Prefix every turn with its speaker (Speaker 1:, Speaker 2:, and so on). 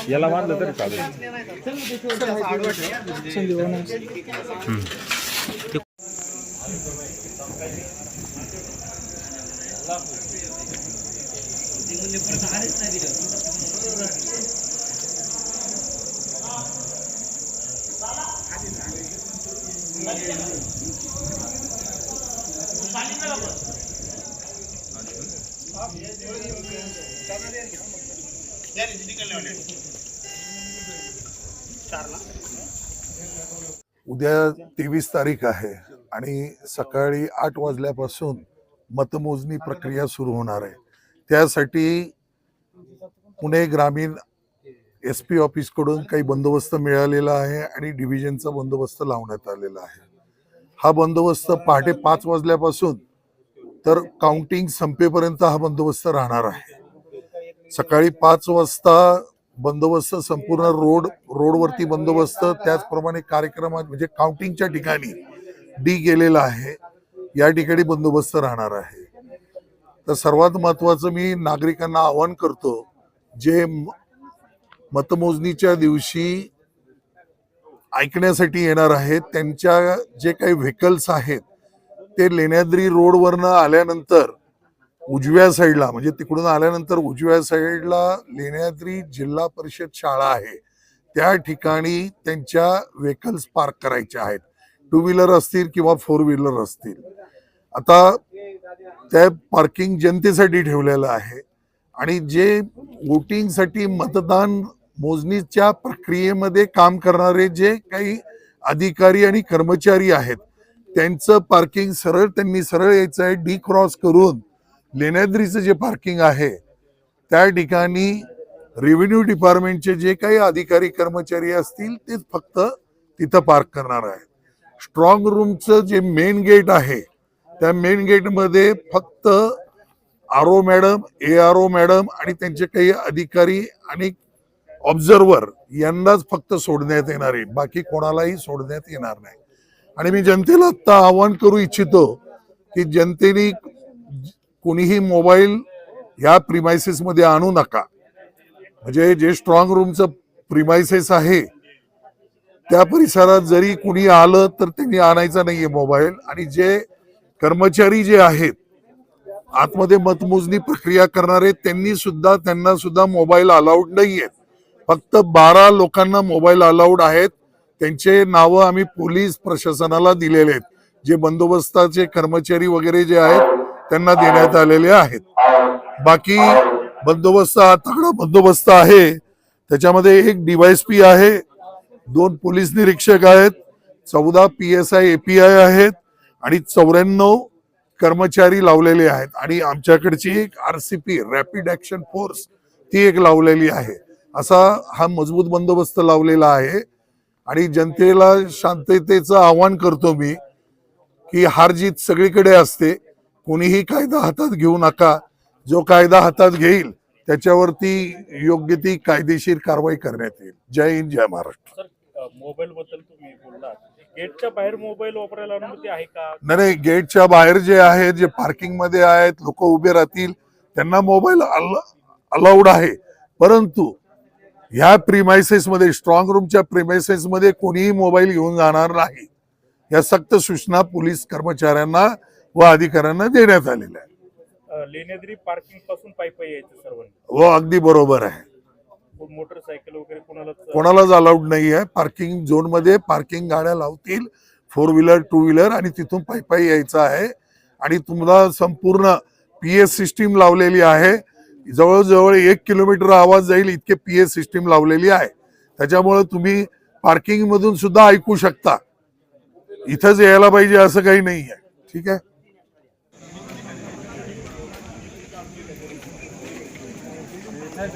Speaker 1: याला मारलं तरी चालेल.
Speaker 2: उद्या 23 तारीख आहे आणि सकाळी 8 वाजल्यापासून मतमोजणी प्रक्रिया सुरू होणार आहे. त्यासाठी पुणे ग्रामीण SP ऑफिसकडून काही बंदोबस्त मिळालेला आहे आणि डिव्हिजनचा बंदोबस्त लावण्यात आलेला आहे. हा बंदोबस्त पहाटे 5 वाजल्यापासून तर काउंटिंग संपेपर्यंत हा बंदोबस्त राहणार आहे. सकाळी 5 वाजता बंदोबस्त संपूर्ण रोडवरती बंदोबस्त, त्याचप्रमाणे कार्यक्रमात म्हणजे काउंटिंगच्या ठिकाणी डी गेलेला आहे, या ठिकाणी बंदोबस्त राहणार आहे. तर सर्वात महत्वाचं मी नागरिकांना आवाहन करतो, जे मतमोजणीच्या दिवशी ऐकण्यासाठी येणार आहेत त्यांच्या जे काही व्हेकल्स आहेत ते लेण्याद्री रोडवरनं आल्यानंतर उजव्या साईडला, म्हणजे तिकडून आल्यानंतर उजव्या साईडला लेण्याद्री जिल्हा परिषद शाळा आहे, त्या ठिकाणी त्यांच्या व्हेकल्स पार्क करायचे आहेत. 2 व्हीलर असतील किंवा 4 व्हीलर असतील. आता त्या पार्किंग जनतेसाठी ठेवलेलं आहे आणि जे वोटिंगसाठी मतदान मोजणीच्या प्रक्रियेमध्ये काम करणारे जे काही अधिकारी आणि कर्मचारी आहेत त्यांचं पार्किंग त्यांनी सरळ यायचं आहे. डी क्रॉस करून लेण्याद्रीचं जे पार्किंग आहे त्या ठिकाणी रेव्हेन्यू डिपार्टमेंटचे जे काही अधिकारी कर्मचारी असतील ते फक्त तिथं पार्क करणार आहेत. स्ट्रॉंग रूमचं जे मेन गेट आहे त्या मेन गेटमध्ये फक्त RO मॅडम, ARO मॅडम आणि त्यांचे काही अधिकारी आणि ऑब्झर्वर यांनाच फक्त सोडण्यात येणार आहे, बाकी कोणालाही सोडण्यात येणार नाही. आणि मी जनतेला आता आवाहन करू इच्छितो की जनतेने कोणीही मोबाईल ह्या प्रिमायसेस मध्ये आणू नका. म्हणजे जे स्ट्रॉंग रूमचं प्रिमायसेस आहे त्या परिसरात जरी कुणी आलं तर त्यांनी आणायचा नाहीये मोबाईल. आणि जे कर्मचारी जे आहेत आतमध्ये मतमोजणी प्रक्रिया करणारे त्यांना सुद्धा मोबाईल अलाउड नाहीये. फक्त 12 लोकांना मोबाईल अलाउड आहेत. त्यांचे नावं आम्ही पोलीस प्रशासनाला दिलेले आहेत. जे बंदोबस्ताचे कर्मचारी वगैरे जे आहेत त्यांना देण्यात आलेले आहेत. बाकी बंदोबस्त तगडा बंदोबस्त आहे. त्याच्यामध्ये एक DYSP आहे, 2 पोलीस निरीक्षक आहेत, 14 PSI API आहेत आणि 94 कर्मचारी लावलेले आहेत. आणि आमच्याकडची एक RCP रॅपिड ऍक्शन फोर्स ती एक लावलेली आहे. असा हा मजबूत बंदोबस्त लावलेला आहे. आणि जनतेला शांततेचं आवाहन करतो मी की हार जीत सगळीकडे असते. कोणीही कायदा हातात घेऊ नका. जो कायदा हातात घेईल त्याच्यावरती योग्य ती कायदेशीर कारवाई करण्यात येईल. जय हिंद, जय महाराष्ट्र.
Speaker 1: मोबाईल बद्दल तुम्ही बोललात, गेटच्या बाहेर मोबाईल वापरायला अनुमती आहे का?
Speaker 2: नाही, गेटच्या बाहेर जे आहेत, जे पार्किंग मध्ये आहेत, लोक उभे राहतील त्यांना मोबाईल अलाउड आहे. परंतु ह्या प्रिमायसेस मध्ये, स्ट्रॉंग रूमच्या प्रिमायसेस मध्ये कोणीही मोबाईल घेऊन जाणार नाही. या सक्त सूचना पोलीस कर्मचाऱ्यांना व अधिकाऱ्यांना देण्यात आलेल्या आहे.
Speaker 1: लेण्याद्री पार्किंग पासून पायी यायचं सर्वांनी.
Speaker 2: हो, अगदी बरोबर आहे.
Speaker 1: मोटरसायकल वगैरे
Speaker 2: कोणालाच अलाउड नाही आहे. पार्किंग झोन मध्ये पार्किंग गाड्या लावतील, 4 व्हीलर 2 व्हीलर, आणि तिथून पायी यायचं आहे. आणि तुम्हाला संपूर्ण PS सिस्टीम लावलेली आहे. जवळजवळ 1 किलोमीटर आवाज जाईल इतके PS सिस्टीम लावलेली आहे. त्याच्यामुळे तुम्ही पार्किंग मधून सुद्धा ऐकू शकता. इथंच यायला पाहिजे असं काही नाही आहे. ठीक आहे.
Speaker 3: काय